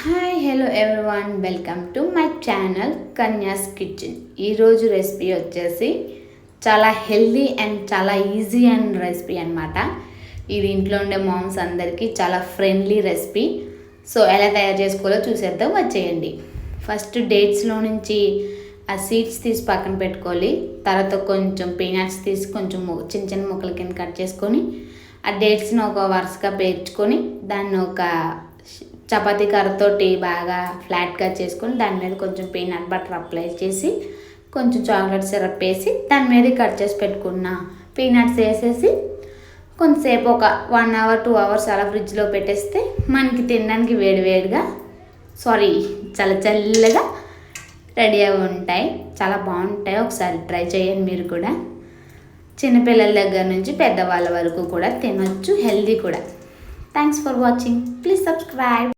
Hi hello everyone, welcome to my channel Kanya's kitchen. ఈరోజు recipe వచ్చేసి చాలా హెల్దీ అండ్ చాలా ఈజీ అండ్ రెసిపీ అనమాట. ఇది ఇంట్లో ఉండే మామ్స్ అందరికీ చాలా ఫ్రెండ్లీ రెసిపీ. సో ఎలా తయారు చేసుకోవాలో చూసేద్దాం, వచ్చేయండి. ఫస్ట్ డేట్స్లో నుంచి ఆ సీడ్స్ తీసి పక్కన పెట్టుకోవాలి. తర్వాత కొంచెం పీనట్స్ తీసి కొంచెం చిన్న చిన్న ముక్కల కింద కట్ చేసుకొని ఆ డేట్స్ని ఒక వరుసగా పేర్చుకొని దాన్ని ఒక చపాతీ కర్రతోటి బాగా ఫ్లాట్గా చేసుకొని దాని మీద కొంచెం పీనట్ బటర్ అప్లై చేసి కొంచెం చాక్లెట్ సిరప్ వేసి దాని మీద కట్ చేసి పెట్టుకున్న పీనట్స్ వేసేసి కొంతసేపు ఒక 1 అవర్ 2 అవర్స్ అలా ఫ్రిడ్జ్లో పెట్టేస్తే మనకి తినడానికి వేడివేడిగా చాలా చల్లగా రెడీ అవి ఉంటాయి. చాలా బాగుంటాయి. ఒకసారి ట్రై చేయండి మీరు కూడా. చిన్నపిల్లల దగ్గర నుంచి పెద్దవాళ్ళ వరకు కూడా తినొచ్చు, హెల్దీ కూడా. Thanks for watching. Please subscribe.